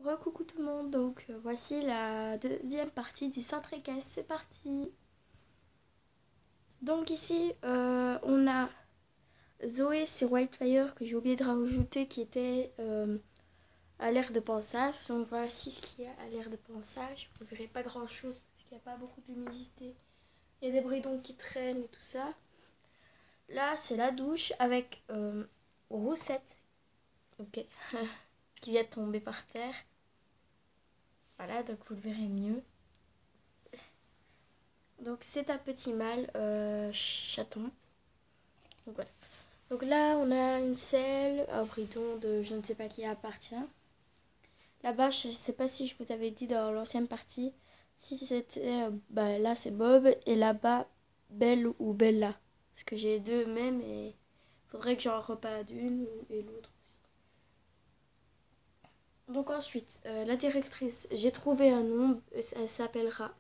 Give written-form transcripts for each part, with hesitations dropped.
Recoucou tout le monde, donc voici la deuxième partie du centre équestre, c'est parti. Donc ici on a Zoé sur Whitefire que j'ai oublié de rajouter qui était à l'aire de pansage. Donc voici ce qu'il y a à l'aire de pansage, vous ne verrez pas grand chose parce qu'il n'y a pas beaucoup d'humidité. Il y a des bridons qui traînent et tout ça. Là c'est la douche avec Roussette, ok, qui vient de tomber par terre. Voilà, donc vous le verrez mieux. Donc c'est un petit mâle chaton. Donc voilà. Donc là on a une selle, un bridon de je ne sais pas qui appartient. Là-bas je ne sais pas si je vous avais dit dans l'ancienne partie. Si c'était là c'est Bob et là-bas Belle ou Bella. Parce que j'ai deux mêmes et il faudrait que j'en repas d'une et l'autre aussi. Donc ensuite, la directrice, j'ai trouvé un nom, elle s'appellera...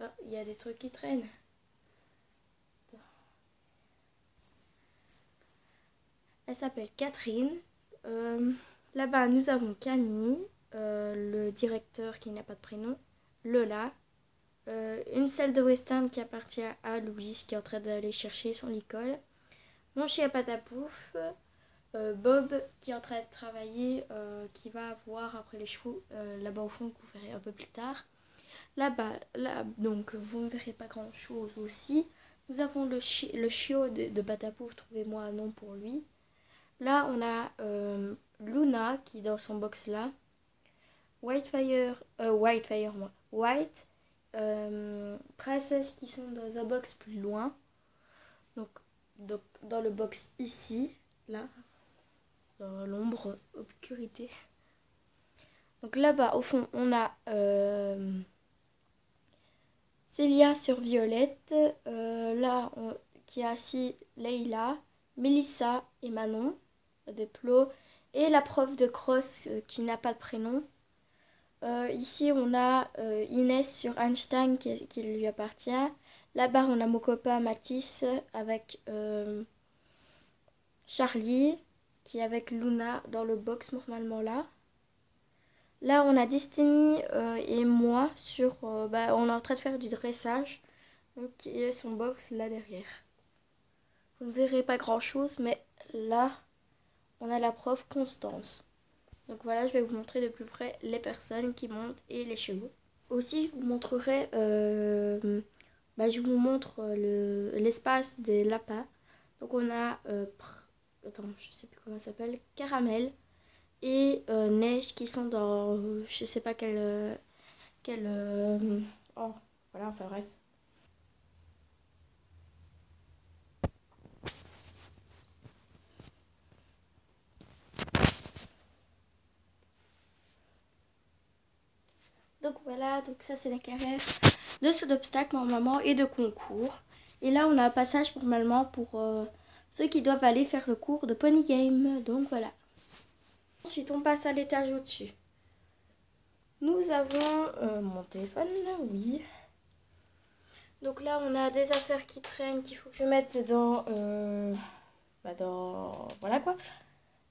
Ah, il y a des trucs qui traînent. Elle s'appelle Catherine. Là-bas, nous avons Camille, le directeur qui n'a pas de prénom, Lola, une salle de western qui appartient à Louise qui est en train d'aller chercher son école, mon chien Patapouf, Bob qui est en train de travailler, qui va voir après les chevaux là-bas au fond que vous verrez un peu plus tard. Là-bas, donc vous ne verrez pas grand chose aussi. Nous avons le chiot de Patapouf, trouvez-moi un nom pour lui. Là, on a Luna qui est dans son box là. White, Princess qui sont dans un box plus loin. Donc dans le box ici, là, dans l'ombre, obscurité. Donc là-bas, au fond, on a Célia sur Violette. Qui a assis Leila, Mélissa et Manon. De Plo et la prof de cross qui n'a pas de prénom. Ici on a Inès sur Einstein qui lui appartient. Là-bas on a mon copain Mathis avec Charlie qui est avec Luna dans le box normalement là. Là on a Destiny et moi sur... on est en train de faire du dressage. Donc qui est son box là derrière. Vous ne verrez pas grand chose mais là... on a la prof Constance. Donc voilà, je vais vous montrer de plus près les personnes qui montent et les chevaux. Aussi, je vous montrerai, je vous montre l'espace des lapins. Donc on a, attends, je sais plus comment ça s'appelle, Caramel et Neige qui sont dans, je sais pas oh, voilà, enfin bref. Donc voilà, donc ça c'est la carrière de saut d'obstacle normalement et de concours. Et là on a un passage normalement pour ceux qui doivent aller faire le cours de Pony Game. Donc voilà. Ensuite on passe à l'étage au-dessus. Nous avons mon téléphone, oui. Donc là on a des affaires qui traînent qu'il faut que je mette dans... voilà quoi.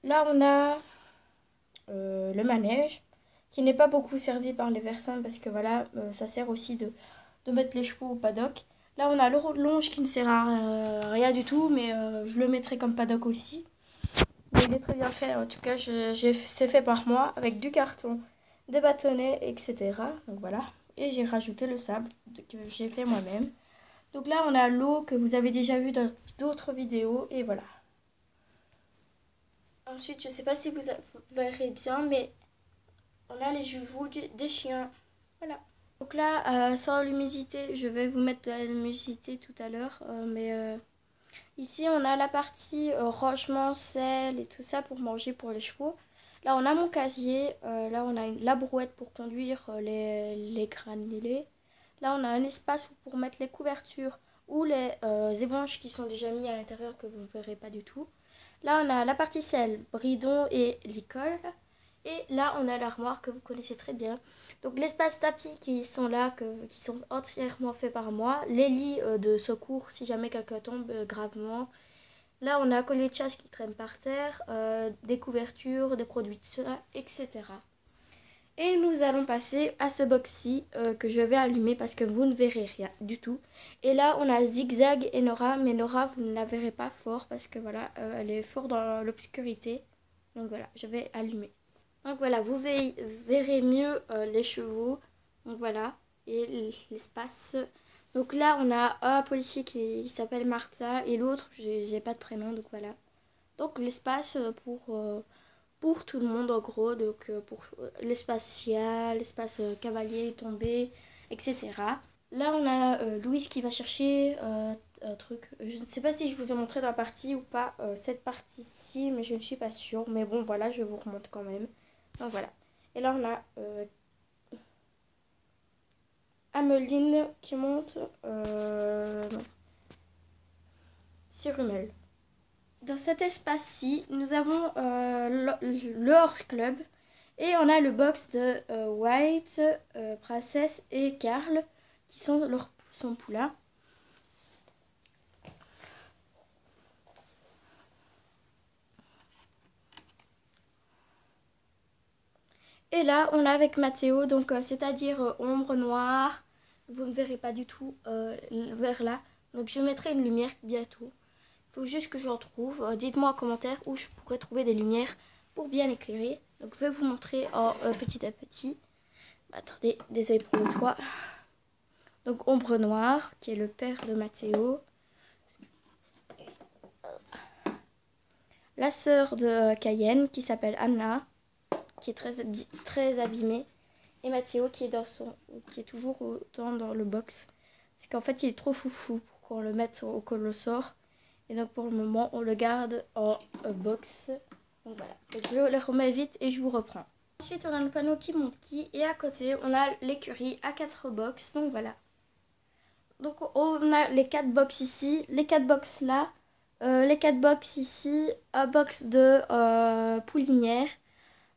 Là on a le manège qui n'est pas beaucoup servi par les personnes parce que voilà, ça sert aussi de mettre les chevaux au paddock. Là on a le longe qui ne sert à rien du tout, mais je le mettrai comme paddock aussi. Mais il est très bien fait, en tout cas c'est fait par moi avec du carton, des bâtonnets, etc. Donc voilà, et j'ai rajouté le sable que j'ai fait moi-même. Donc là on a l'eau que vous avez déjà vu dans d'autres vidéos et voilà. Ensuite je sais pas si vous verrez bien, mais on a les joujoux des chiens. Voilà. Donc là, sans l'humidité, je vais vous mettre de l'humidité tout à l'heure. Ici, on a la partie rangement, sel et tout ça pour manger pour les chevaux. Là, on a mon casier. Là, on a la brouette pour conduire les granulés. Là, on a un espace pour mettre les couvertures ou les éponges qui sont déjà mis à l'intérieur que vous ne verrez pas du tout. Là, on a la partie sel, bridon et l'école. Et là, on a l'armoire que vous connaissez très bien. Donc, l'espace tapis qui sont là, qui sont entièrement faits par moi. Les lits de secours si jamais quelqu'un tombe gravement. Là, on a un collier de chasse qui traîne par terre. Des couvertures, des produits de soie, etc. Et nous allons passer à ce box-ci que je vais allumer parce que vous ne verrez rien du tout. Et là, on a Zigzag et Nora. Mais Nora, vous ne la verrez pas fort parce que voilà, elle est fort dans l'obscurité. Donc voilà, je vais allumer. Donc voilà, vous verrez mieux les chevaux. Donc voilà, et l'espace. Donc là, on a un policier qui s'appelle Martha et l'autre, j'ai pas de prénom, donc voilà. Donc l'espace pour tout le monde en gros, donc pour l'espace chia, l'espace cavalier tombé, etc. Là on a Louise qui va chercher un truc. Je ne sais pas si je vous ai montré dans la partie ou pas cette partie-ci, mais je ne suis pas sûre. Mais bon voilà, je vous remonte quand même. Donc voilà. Et là on a Ameline qui monte sur Rummel. Dans cet espace-ci, nous avons le Horse Club et on a le box de White, Princess et Carl qui sont son poulain. Et là, on a avec Mathéo, donc c'est-à-dire ombre noire. Vous ne verrez pas du tout vers là. Donc je mettrai une lumière bientôt. Il faut juste que j'en trouve. Dites-moi en commentaire où je pourrais trouver des lumières pour bien éclairer. Donc je vais vous montrer petit à petit. Attendez, désolé pour le toit. Donc ombre noire, qui est le père de Mathéo. La sœur de Cayenne, qui s'appelle Anna, qui est très abîmée. Et Mathéo, qui est toujours autant dans le box. Parce qu'en fait, il est trop foufou pour qu'on le mette au colossor. Et donc pour le moment, on le garde en box. Donc voilà. Donc, je le remets vite et je vous reprends. Ensuite, on a le panneau qui monte qui. Et à côté, on a l'écurie à 4 box. Donc voilà. Donc on a les 4 box ici, les 4 box là, les 4 box ici, un box de poulinière,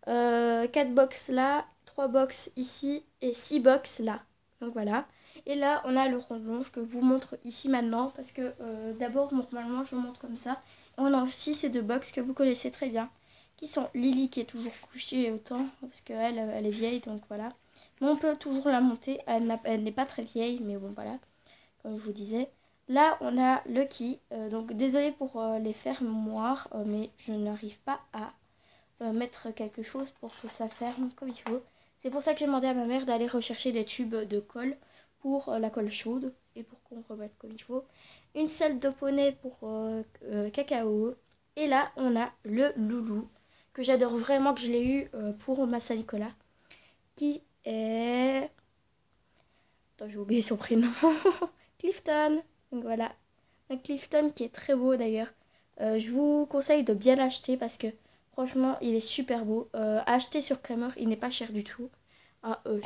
4 box là, 3 box ici et 6 box là. Donc voilà. Et là, on a le rondon que je vous montre ici maintenant parce que d'abord, normalement, je vous montre comme ça. On a aussi ces deux box que vous connaissez très bien, qui sont Lily qui est toujours couchée autant parce qu'elle elle est vieille, donc voilà. Mais on peut toujours la monter, elle n'est pas très vieille, mais bon voilà, comme je vous disais. Là, on a Lucky, donc désolé pour les fermoirs, mais je n'arrive pas à mettre quelque chose pour que ça ferme comme il faut. C'est pour ça que j'ai demandé à ma mère d'aller rechercher des tubes de colle pour la colle chaude et pour qu'on remette comme il faut. Une selle de poney pour cacao. Et là, on a le loulou que j'adore vraiment, que je l'ai eu pour ma Saint-Nicolas, qui est... Attends, j'ai oublié son prénom. Clifton. Donc voilà. Un Clifton qui est très beau d'ailleurs. Je vous conseille de bien l'acheter parce que franchement, il est super beau. Acheter sur Kramer, il n'est pas cher du tout.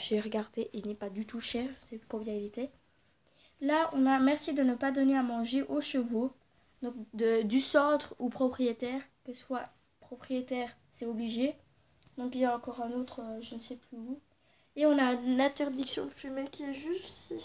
J'ai regardé, il n'est pas du tout cher. Je sais plus combien il était. Là, on a merci de ne pas donner à manger aux chevaux. Donc du centre ou propriétaire. Que ce soit propriétaire, c'est obligé. Donc il y a encore un autre, je ne sais plus où. Et on a une interdiction de fumer qui est juste ici.